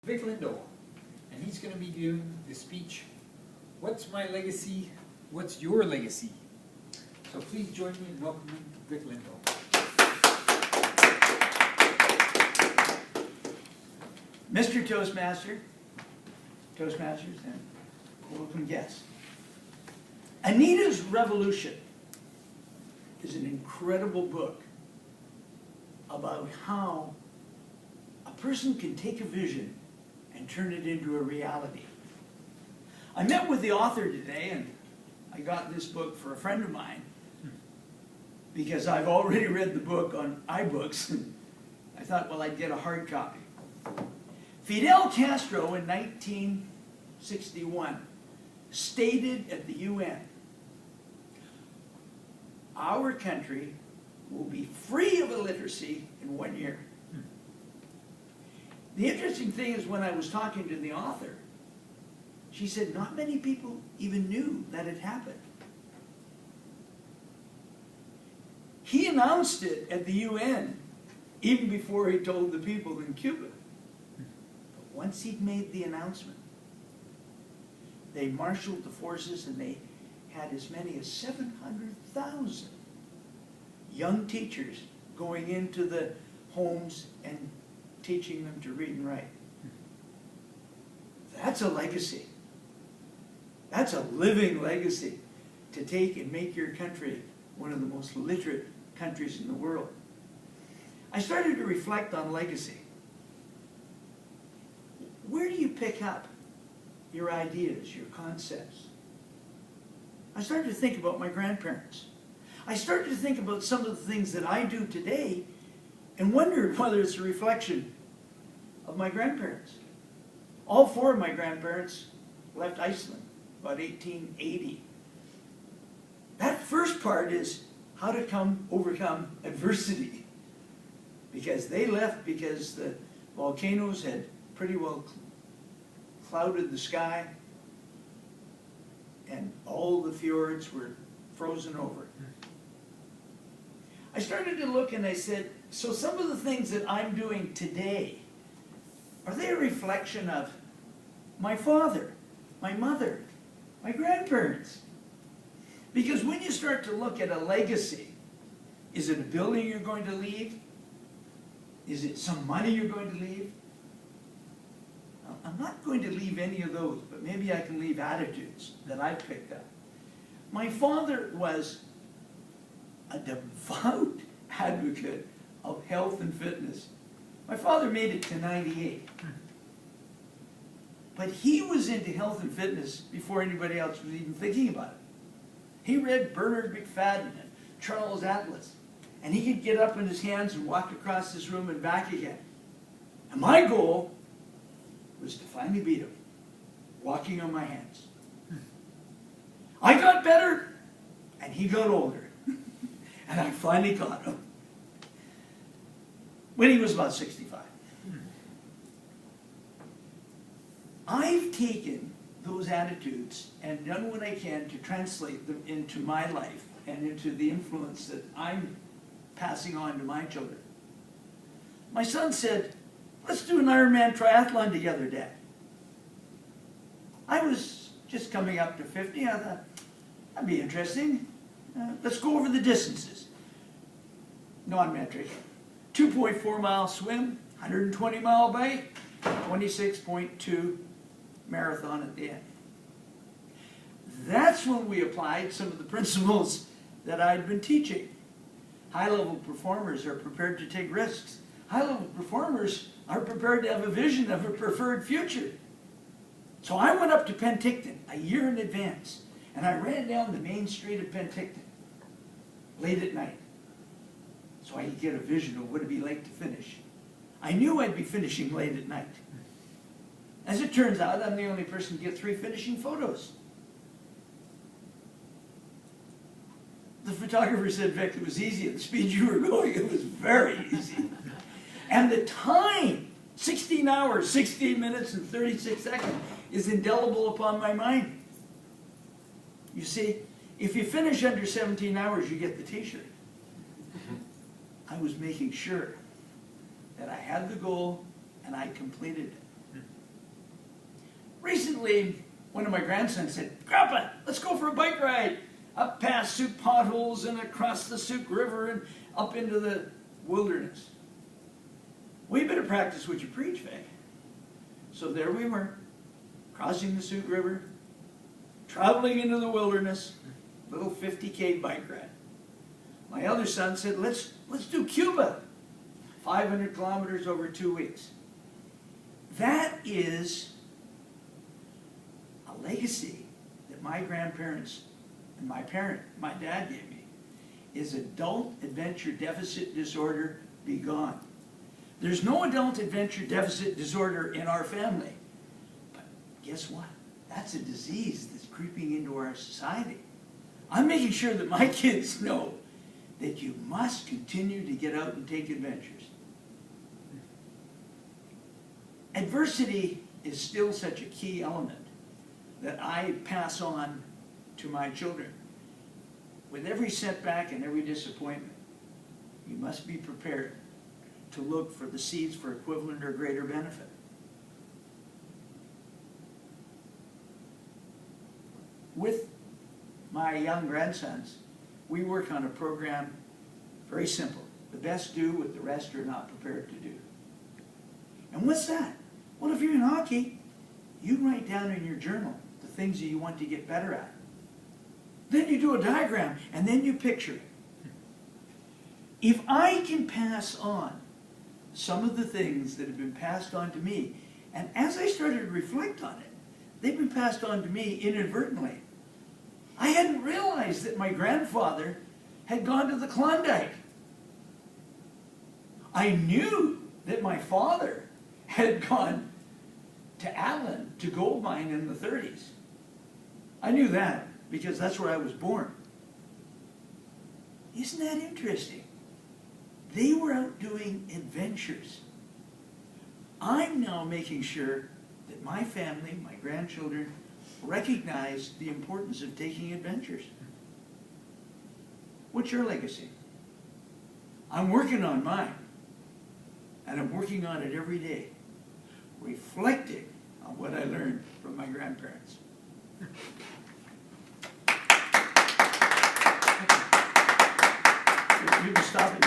Vic Lindell, and he's going to be doing the speech, "What's my legacy? What's your legacy?" So please join me in welcoming Vic Lindell. Mr. Toastmaster, Toastmasters, and welcome guests. Anita's Revolution is an incredible book about how a person can take a vision and turn it into a reality. I met with the author today, and I got this book for a friend of mine because I've already read the book on iBooks. I thought, well, I'd get a hard copy. Fidel Castro in 1961 stated at the UN, "Our country will be free of illiteracy in 1 year." The interesting thing is, when I was talking to the author, she said not many people even knew that it happened. He announced it at the UN even before he told the people in Cuba. But once he'd made the announcement, they marshaled the forces and they had as many as 700,000 young teachers going into the homes and teaching them to read and write. That's a legacy. That's a living legacy, to take and make your country one of the most literate countries in the world. I started to reflect on legacy. Where do you pick up your ideas, your concepts? I started to think about my grandparents. I started to think about some of the things that I do today and wondered whether it's a reflection of my grandparents. All four of my grandparents left Iceland about 1880. That first part is how to overcome adversity. Because they left because the volcanoes had pretty well clouded the sky and all the fjords were frozen over. I started to look and I said, so some of the things that I'm doing today, are they a reflection of my father, my mother, my grandparents? Because when you start to look at a legacy, is it a building you're going to leave? Is it some money you're going to leave? I'm not going to leave any of those, but maybe I can leave attitudes that I've picked up. My father was a devout advocate of health and fitness. My father made it to 98. But he was into health and fitness before anybody else was even thinking about it. He read Bernard McFadden and Charles Atlas, and he could get up on his hands and walk across this room and back again. And my goal was to finally beat him, walking on my hands. I got better, and he got older. And I finally caught him when he was about 65. I've taken those attitudes and done what I can to translate them into my life and into the influence that I'm passing on to my children. My son said, "Let's do an Ironman triathlon together, Dad." I was just coming up to 50. I thought, that'd be interesting. Let's go over the distances. Non-metric. 2.4 mile swim, 120 mile bike, 26.2 marathon at the end. That's when we applied some of the principles that I'd been teaching. High-level performers are prepared to take risks. High-level performers are prepared to have a vision of a preferred future. So I went up to Penticton a year in advance, and I ran down the main street of Penticton late at night so I could get a vision of what it'd be like to finish. I knew I'd be finishing late at night. As it turns out, I'm the only person to get 3 finishing photos. The photographer said, "Vic, it was easy at the speed you were going. It was very easy." And the time, 16 hours, 16 minutes, and 36 seconds, is indelible upon my mind. You see, if you finish under 17 hours, you get the t-shirt. I was making sure that I had the goal and I completed it. eventually, one of my grandsons said, "Grandpa, let's go for a bike ride up past Souk potholes and across the Souk River and up into the wilderness." We better practice what you preach, Vic. So there we were, crossing the Souk River, traveling into the wilderness, little 50K bike ride. My other son said, let's do Cuba, 500 kilometers over 2 weeks. That is a legacy that my grandparents and my dad gave me, is adult adventure deficit disorder be gone. There's no adult adventure deficit disorder in our family. But guess what? That's a disease that's creeping into our society. I'm making sure that my kids know that you must continue to get out and take adventures. Adversity is still such a key element that I pass on to my children. With every setback and every disappointment, you must be prepared to look for the seeds for equivalent or greater benefit. With my young grandsons, we work on a program very simple. The best do what the rest are not prepared to do. And what's that? Well, if you're in hockey, you write down in your journal the things that you want to get better at. Then you do a diagram, and then you picture it. If I can pass on some of the things that have been passed on to me, and as I started to reflect on it, they've been passed on to me inadvertently. I hadn't realized that my grandfather had gone to the Klondike. I knew that my father had gone to Allen to gold mine in the 30s. I knew that because that's where I was born. Isn't that interesting? They were out doing adventures. I'm now making sure that my family, my grandchildren, recognize the importance of taking adventures. What's your legacy? I'm working on mine, and I'm working on it every day, reflecting on what I learned from my grandparents. You can stop it.